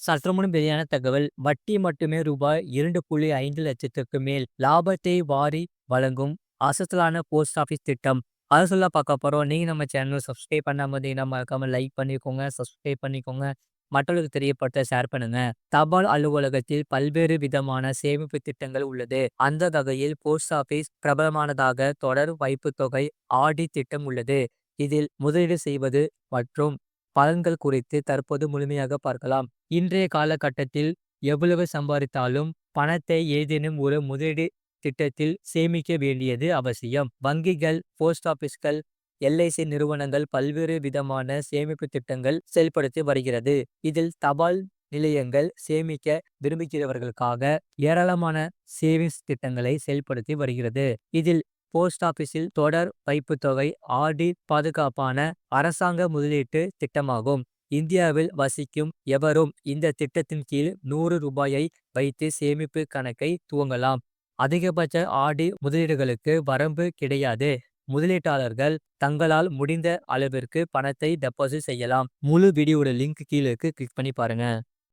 சற்றுமுன் வெளியான தகவல் வட்டி மட்டுமே ரூபாய் 2.5 லட்சத்திற்கு மேல் லாபத்தை வாரி வழங்கும் அசத்தலான போஸ்ட் ஆஃபீஸ் திட்டம். அதை சொல்ல பார்க்க போறோம். நீங்க நம்ம சேனல் சப்ஸ்கிரைப் பண்ணாம இருந்தீங்கன்னா மறக்காம லைக் பண்ணிக்கோங்க, சப்ஸ்கிரைப் பண்ணிக்கோங்க, மற்றவர்களுக்கு தெரியப்படுத்த ஷேர் பண்ணுங்க. தபால் அலுவலகத்தில் பல்வேறு விதமான சேமிப்பு திட்டங்கள் உள்ளது. அந்த வகையில் போஸ்ட் ஆபீஸ் பிரபலமானதாக தொடர் வைப்பு தொகை ஆர்டி திட்டம் உள்ளது. இதில் முதலீடு செய்வது மற்றும் பலன்கள் குறித்து தற்போது முழுமையாக பார்க்கலாம். இன்றைய காலகட்டத்தில் எவ்வளவு சம்பாதித்தாலும் பணத்தை ஏதேனும் ஒரு முதலீடு திட்டத்தில் சேமிக்க வேண்டியது அவசியம். வங்கிகள், போஸ்ட் ஆபீஸ்கள், எல்ஐசி நிறுவனங்கள் பல்வேறு விதமான சேமிப்பு திட்டங்கள் செயல்படுத்தி வருகிறது. இதில் தபால் நிலையங்கள் சேமிக்க விரும்புகிறவர்களுக்காக ஏராளமான சேவிங்ஸ் திட்டங்களை செயல்படுத்தி வருகிறது. இதில் போஸ்ட் ஆபீஸில் தொடர் வைப்பு தொகை ஆர்டி பாதுகாப்பான அரசாங்க முதலீட்டு திட்டமாகும். இந்தியாவில் வசிக்கும் எவரும் இந்த திட்டத்தின் கீழ் 100 ரூபாயை வைத்து சேமிப்பு கணக்கை துவங்கலாம். அதிகபட்ச ஆர்டி முதலீடுகளுக்கு வரம்பு கிடையாது. முதலீட்டாளர்கள் தங்களால் முடிந்த அளவிற்கு பணத்தை டெபாசிட் செய்யலாம். முழு வீடியோட லிங்க் கீழே இருக்கு, கிளிக் பண்ணி பாருங்க.